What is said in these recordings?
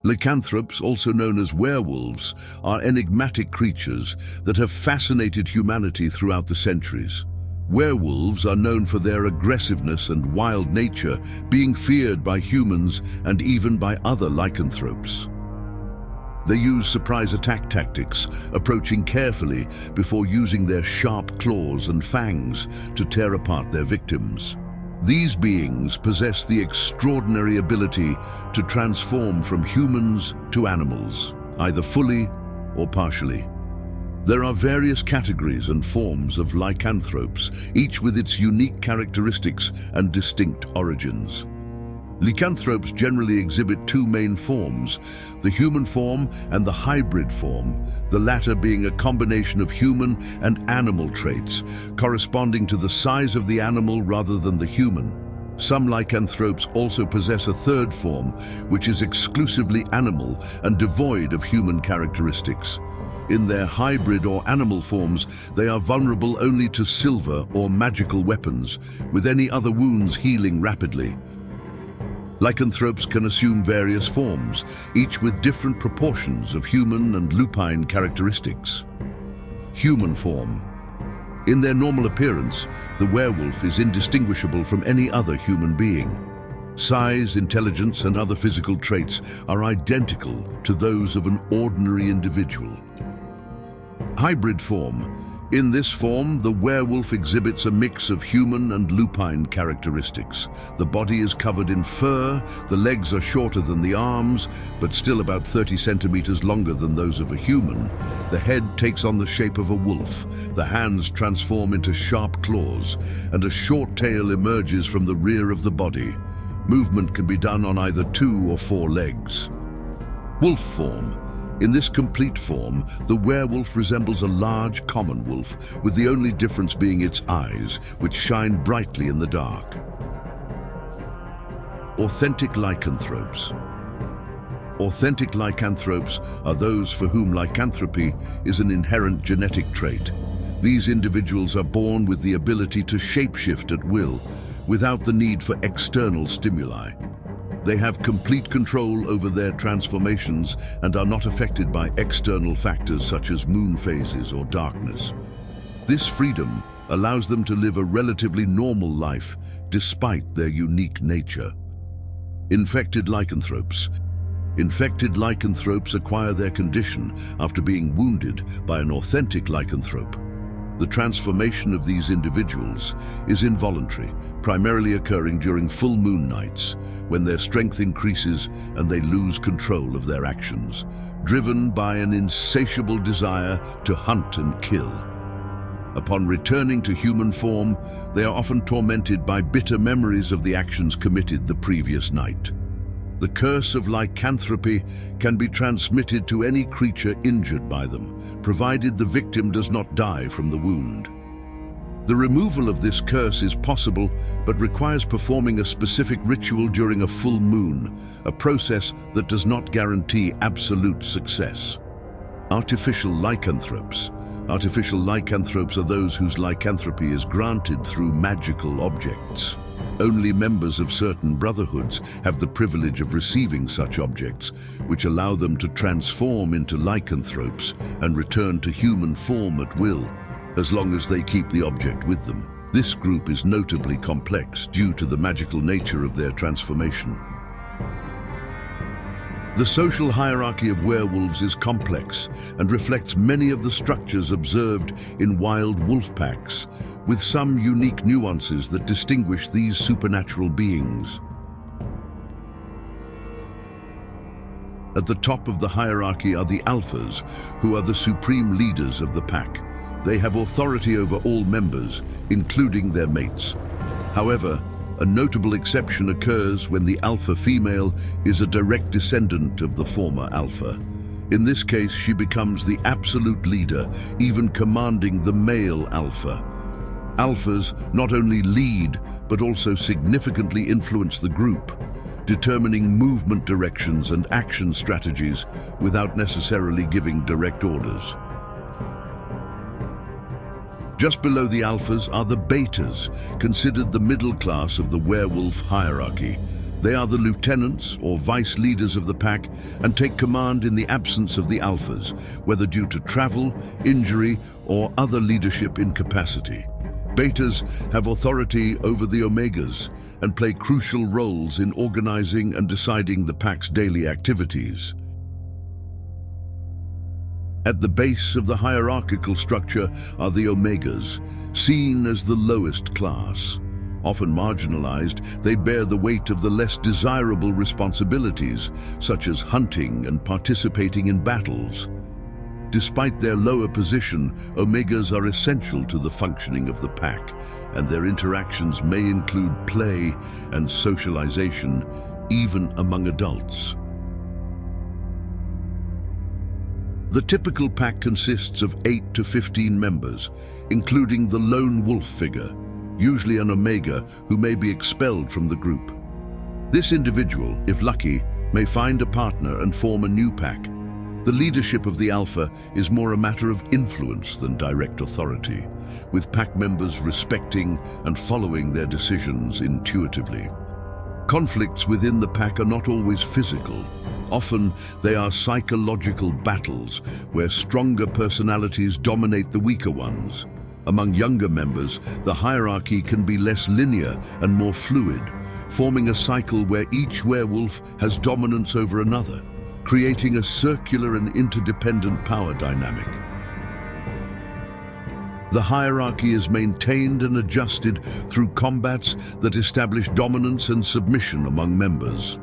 Lycanthropes, also known as werewolves, are enigmatic creatures that have fascinated humanity throughout the centuries. Werewolves are known for their aggressiveness and wild nature, being feared by humans and even by other lycanthropes. They use surprise attack tactics, approaching carefully before using their sharp claws and fangs to tear apart their victims. These beings possess the extraordinary ability to transform from humans to animals, either fully or partially. There are various categories and forms of lycanthropes, each with its unique characteristics and distinct origins. Lycanthropes generally exhibit two main forms, the human form and the hybrid form, the latter being a combination of human and animal traits, corresponding to the size of the animal rather than the human. Some lycanthropes also possess a third form, which is exclusively animal and devoid of human characteristics. In their hybrid or animal forms, they are vulnerable only to silver or magical weapons, with any other wounds healing rapidly. Lycanthropes can assume various forms, each with different proportions of human and lupine characteristics. Human form. In their normal appearance, the werewolf is indistinguishable from any other human being. Size, intelligence, and other physical traits are identical to those of an ordinary individual. Hybrid form. In this form, the werewolf exhibits a mix of human and lupine characteristics. The body is covered in fur, the legs are shorter than the arms, but still about 30 centimeters longer than those of a human. The head takes on the shape of a wolf, the hands transform into sharp claws, and a short tail emerges from the rear of the body. Movement can be done on either 2 or 4 legs. Wolf form. In this complete form, the werewolf resembles a large common wolf, with the only difference being its eyes, which shine brightly in the dark. Authentic lycanthropes. Authentic lycanthropes are those for whom lycanthropy is an inherent genetic trait. These individuals are born with the ability to shapeshift at will, without the need for external stimuli. They have complete control over their transformations and are not affected by external factors such as moon phases or darkness. This freedom allows them to live a relatively normal life despite their unique nature. Infected lycanthropes. Infected lycanthropes acquire their condition after being wounded by an authentic lycanthrope. The transformation of these individuals is involuntary, primarily occurring during full moon nights, when their strength increases and they lose control of their actions, driven by an insatiable desire to hunt and kill. Upon returning to human form, they are often tormented by bitter memories of the actions committed the previous night. The curse of lycanthropy can be transmitted to any creature injured by them, provided the victim does not die from the wound. The removal of this curse is possible, but requires performing a specific ritual during a full moon, a process that does not guarantee absolute success. Artificial lycanthropes. Artificial lycanthropes are those whose lycanthropy is granted through magical objects. Only members of certain brotherhoods have the privilege of receiving such objects, which allow them to transform into lycanthropes and return to human form at will, as long as they keep the object with them. This group is notably complex due to the magical nature of their transformation. The social hierarchy of werewolves is complex and reflects many of the structures observed in wild wolf packs, with some unique nuances that distinguish these supernatural beings. At the top of the hierarchy are the alphas, who are the supreme leaders of the pack. They have authority over all members, including their mates. However, a notable exception occurs when the alpha female is a direct descendant of the former alpha. In this case, she becomes the absolute leader, even commanding the male alpha. Alphas not only lead, but also significantly influence the group, determining movement directions and action strategies without necessarily giving direct orders. Just below the alphas are the betas, considered the middle class of the werewolf hierarchy. They are the lieutenants or vice leaders of the pack and take command in the absence of the alphas, whether due to travel, injury, or other leadership incapacity. Betas have authority over the omegas and play crucial roles in organizing and deciding the pack's daily activities. At the base of the hierarchical structure are the omegas, seen as the lowest class. Often marginalized, they bear the weight of the less desirable responsibilities, such as hunting and participating in battles. Despite their lower position, omegas are essential to the functioning of the pack, and their interactions may include play and socialization, even among adults. The typical pack consists of 8 to 15 members, including the lone wolf figure, usually an omega who may be expelled from the group. This individual, if lucky, may find a partner and form a new pack. The leadership of the alpha is more a matter of influence than direct authority, with pack members respecting and following their decisions intuitively. Conflicts within the pack are not always physical. Often they are psychological battles where stronger personalities dominate the weaker ones. Among younger members, the hierarchy can be less linear and more fluid, forming a cycle where each werewolf has dominance over another, creating a circular and interdependent power dynamic. The hierarchy is maintained and adjusted through combats that establish dominance and submission among members.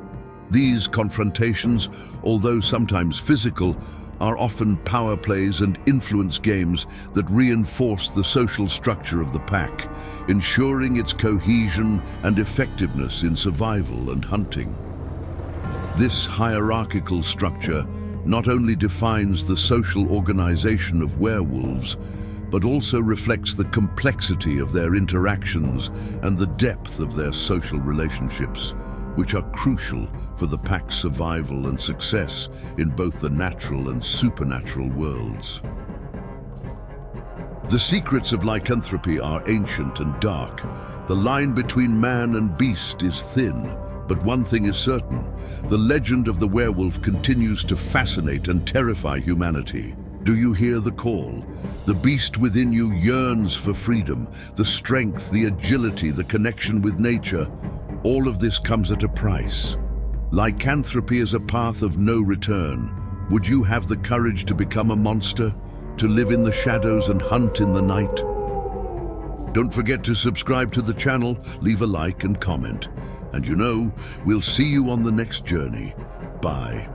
These confrontations, although sometimes physical, are often power plays and influence games that reinforce the social structure of the pack, ensuring its cohesion and effectiveness in survival and hunting. This hierarchical structure not only defines the social organization of werewolves, but also reflects the complexity of their interactions and the depth of their social relationships, which are crucial for the pack's survival and success in both the natural and supernatural worlds. The secrets of lycanthropy are ancient and dark. The line between man and beast is thin, but one thing is certain: the legend of the werewolf continues to fascinate and terrify humanity. Do you hear the call? The beast within you yearns for freedom, the strength, the agility, the connection with nature. All of this comes at a price. Lycanthropy is a path of no return. Would you have the courage to become a monster, to live in the shadows and hunt in the night? Don't forget to subscribe to the channel, leave a like and comment. And we'll see you on the next journey. Bye.